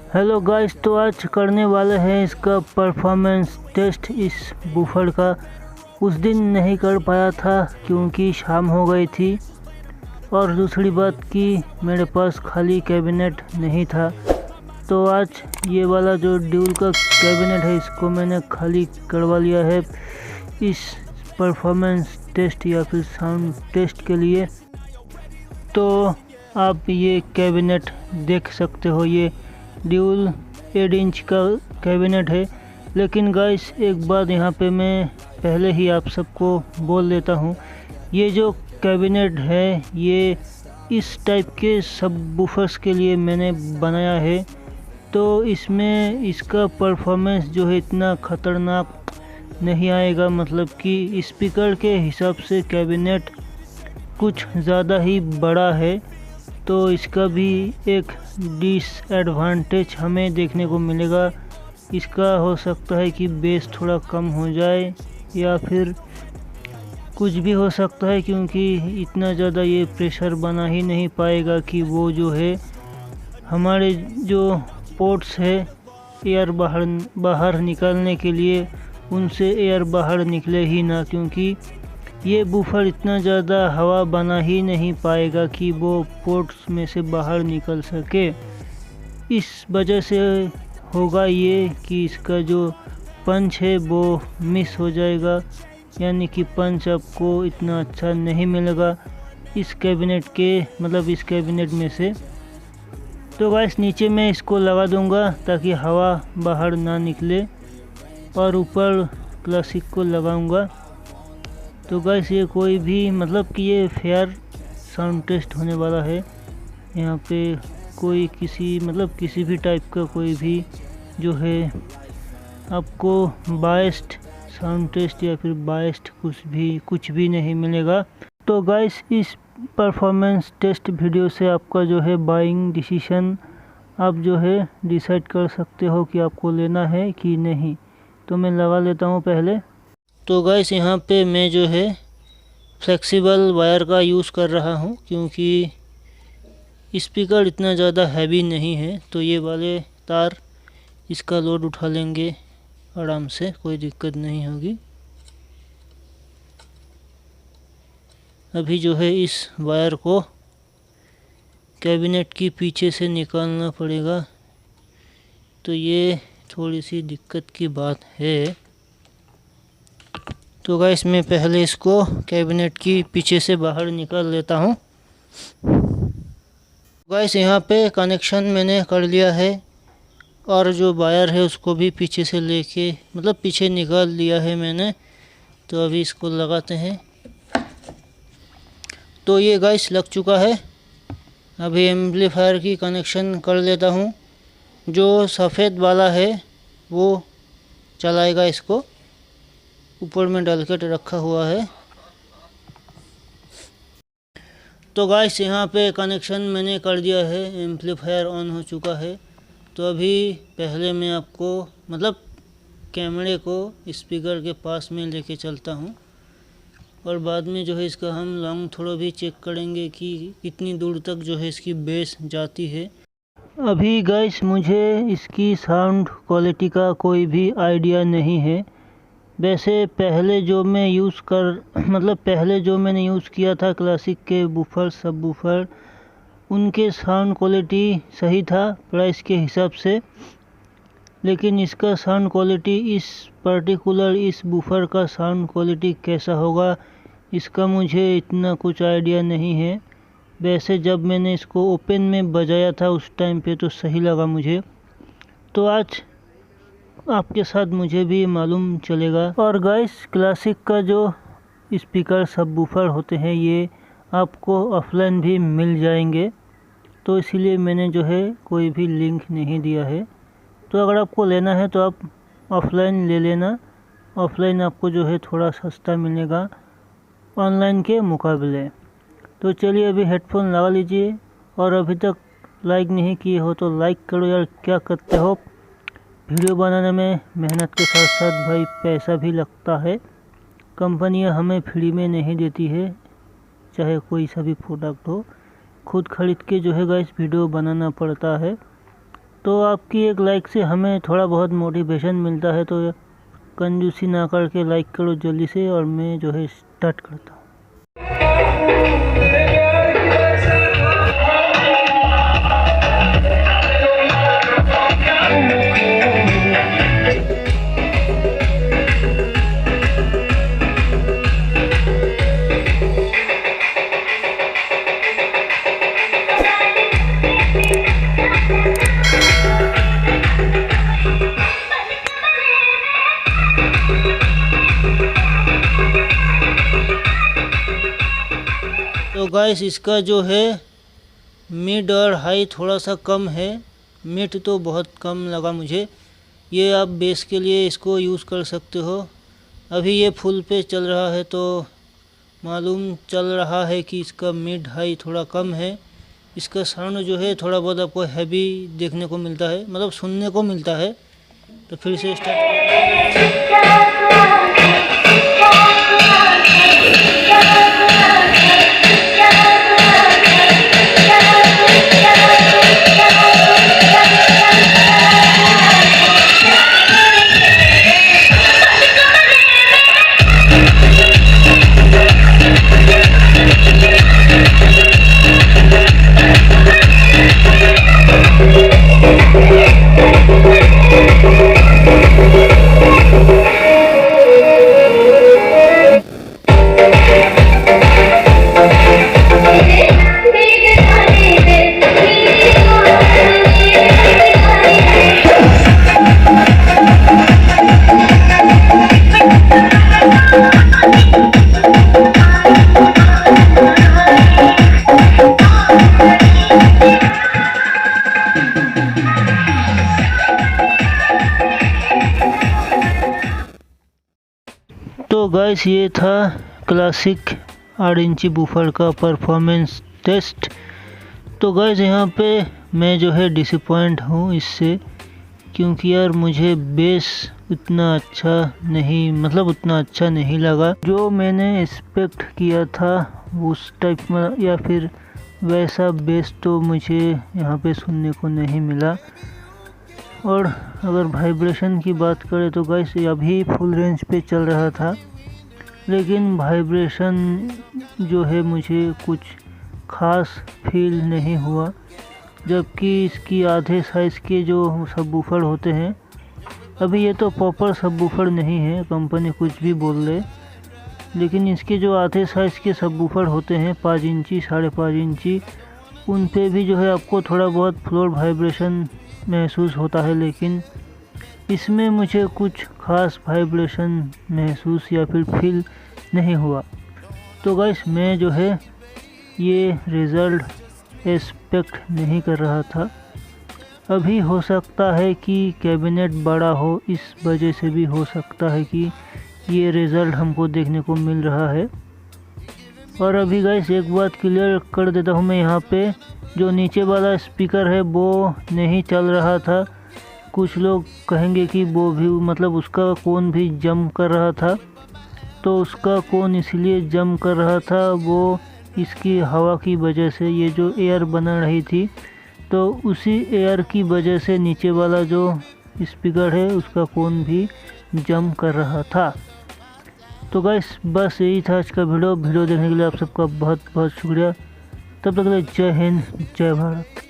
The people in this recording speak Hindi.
हेलो गाइस, तो आज करने वाले हैं इसका परफॉर्मेंस टेस्ट इस बूफर का। उस दिन नहीं कर पाया था क्योंकि शाम हो गई थी, और दूसरी बात कि मेरे पास खाली कैबिनेट नहीं था। तो आज ये वाला जो ड्यूल का कैबिनेट है इसको मैंने खाली करवा लिया है इस परफॉर्मेंस टेस्ट या फिर साउंड टेस्ट के लिए। तो आप ये कैबिनेट देख सकते हो, ये ड्यूल 8 इंच का कैबिनेट है। लेकिन गाइस एक बात यहाँ पे मैं पहले ही आप सबको बोल देता हूँ, ये जो कैबिनेट है ये इस टाइप के सब बूफर्स के लिए मैंने बनाया है। तो इसमें इसका परफॉर्मेंस जो है इतना ख़तरनाक नहीं आएगा, मतलब कि स्पीकर के हिसाब से कैबिनेट कुछ ज़्यादा ही बड़ा है। तो इसका भी एक डिसएडवांटेज हमें देखने को मिलेगा। इसका हो सकता है कि बेस थोड़ा कम हो जाए या फिर कुछ भी हो सकता है, क्योंकि इतना ज़्यादा ये प्रेशर बना ही नहीं पाएगा कि वो जो है हमारे जो पोर्ट्स है एयर बाहर निकालने के लिए, उनसे एयर बाहर निकले ही ना, क्योंकि ये बूफर इतना ज़्यादा हवा बना ही नहीं पाएगा कि वो पोर्ट्स में से बाहर निकल सके। इस वजह से होगा ये कि इसका जो पंच है वो मिस हो जाएगा, यानी कि पंच आपको इतना अच्छा नहीं मिलेगा इस कैबिनेट के, मतलब इस कैबिनेट में से। तो गाइस नीचे मैं इसको लगा दूंगा ताकि हवा बाहर ना निकले, और ऊपर क्लासिक को लगाऊंगा। तो गाइस ये कोई भी, मतलब कि ये फेयर साउंड टेस्ट होने वाला है। यहाँ पे कोई किसी भी टाइप का कोई भी जो है आपको बायस्ड साउंड टेस्ट या फिर बायस्ड कुछ भी नहीं मिलेगा। तो गाइस इस परफॉर्मेंस टेस्ट वीडियो से आपका जो है बाइंग डिसीजन आप जो है डिसाइड कर सकते हो कि आपको लेना है कि नहीं। तो मैं लगा लेता हूँ पहले। तो गाइस यहाँ पे मैं जो है फ्लेक्सिबल वायर का यूज़ कर रहा हूँ, क्योंकि स्पीकर इतना ज़्यादा हैवी नहीं है। तो ये वाले तार इसका लोड उठा लेंगे आराम से, कोई दिक्कत नहीं होगी। अभी जो है इस वायर को कैबिनेट की पीछे से निकालना पड़ेगा, तो ये थोड़ी सी दिक्कत की बात है। तो गाइस मैं पहले इसको कैबिनेट की पीछे से बाहर निकाल लेता हूँ। गाइस यहाँ पे कनेक्शन मैंने कर लिया है, और जो वायर है उसको भी पीछे से लेके, मतलब पीछे निकाल लिया है मैंने। तो अभी इसको लगाते हैं। तो ये गाइस लग चुका है। अभी एम्पलीफायर की कनेक्शन कर लेता हूँ। जो सफ़ेद वाला है वो चलाएगा इसको, ऊपर में डाल के रखा हुआ है। तो गाइस यहाँ पे कनेक्शन मैंने कर दिया है, एम्पलीफायर ऑन हो चुका है। तो अभी पहले मैं आपको, मतलब कैमरे को स्पीकर के पास में लेके चलता हूँ, और बाद में जो है इसका हम लॉन्ग थ्रो भी चेक करेंगे कि कितनी दूर तक जो है इसकी बेस जाती है। अभी गाइस मुझे इसकी साउंड क्वालिटी का कोई भी आइडिया नहीं है। वैसे पहले जो मैंने यूज़ किया था क्लासिक के बूफर, सब बूफर, उनके साउंड क्वालिटी सही था प्राइस के हिसाब से। लेकिन इसका साउंड क्वालिटी, इस बूफर का साउंड क्वालिटी कैसा होगा इसका मुझे इतना कुछ आइडिया नहीं है। वैसे जब मैंने इसको ओपन में बजाया था उस टाइम पे तो सही लगा मुझे। तो आज आपके साथ मुझे भी मालूम चलेगा। और गाइस क्लासिक का जो स्पीकर सब बूफर होते हैं ये आपको ऑफलाइन भी मिल जाएंगे, तो इसीलिए मैंने जो है कोई भी लिंक नहीं दिया है। तो अगर आपको लेना है तो आप ऑफलाइन ले लेना। ऑफलाइन आपको जो है थोड़ा सस्ता मिलेगा ऑनलाइन के मुकाबले। तो चलिए अभी हेडफोन लगा लीजिए, और अभी तक लाइक नहीं किए हो तो लाइक करो यार, क्या करते हो। वीडियो बनाने में मेहनत के साथ साथ भाई पैसा भी लगता है। कंपनियां हमें फ्री में नहीं देती है, चाहे कोई सा भी प्रोडक्ट हो, खुद खरीद के जो है गाइस वीडियो बनाना पड़ता है। तो आपकी एक लाइक से हमें थोड़ा बहुत मोटिवेशन मिलता है, तो कंजूसी ना करके लाइक करो जल्दी से, और मैं जो है स्टार्ट करता हूँ। तो गाइस इसका जो है मिड और हाई थोड़ा सा कम है, मिड तो बहुत कम लगा मुझे। ये आप बेस के लिए इसको यूज़ कर सकते हो। अभी ये फुल पे चल रहा है तो मालूम चल रहा है कि इसका मिड हाई थोड़ा कम है। इसका साउंड जो है थोड़ा बहुत आपको हैवी देखने को मिलता है, मतलब सुनने को मिलता है। तो फिर से स्टार्ट। तो गाइस ये था क्लासिक 8 इंची बूफर का परफॉर्मेंस टेस्ट। तो गाइस यहाँ पे मैं जो है डिसअपॉइंट हूँ इससे, क्योंकि यार मुझे बेस उतना अच्छा नहीं लगा। जो मैंने एक्सपेक्ट किया था उस टाइप में या फिर वैसा बेस तो मुझे यहाँ पे सुनने को नहीं मिला। और अगर वाइब्रेशन की बात करें तो गाइस अभी फुल रेंज पे चल रहा था, लेकिन वाइब्रेशन जो है मुझे कुछ खास फील नहीं हुआ। जबकि इसकी आधे साइज़ के जो सबवूफर होते हैं, अभी ये तो प्रॉपर सबवूफर नहीं है, कंपनी कुछ भी बोल ले, लेकिन इसके जो आधे साइज़ के सबवूफर होते हैं 5 इंची 5.5 इंची, उन पे भी जो है आपको थोड़ा बहुत फ्लोर वाइब्रेशन महसूस होता है। लेकिन इसमें मुझे कुछ खास वाइब्रेशन महसूस या फिर फील नहीं हुआ। तो गाइस मैं जो है ये रिज़ल्ट एक्सपेक्ट नहीं कर रहा था। अभी हो सकता है कि कैबिनेट बड़ा हो, इस वजह से भी हो सकता है कि ये रिज़ल्ट हमको देखने को मिल रहा है। और अभी गाइस एक बात क्लियर कर देता हूँ मैं, यहाँ पे जो नीचे वाला स्पीकर है वो नहीं चल रहा था। कुछ लोग कहेंगे कि वो भी मतलब उसका कोन भी जम कर रहा था। तो उसका कोन इसलिए जम कर रहा था, वो इसकी हवा की वजह से, ये जो एयर बना रही थी तो उसी एयर की वजह से नीचे वाला जो स्पीकर है उसका कोन भी जम कर रहा था। तो गाइस बस यही था आज का वीडियो देखने के लिए आप सबका बहुत बहुत शुक्रिया। तब तक के लिए जय हिंद जय भारत।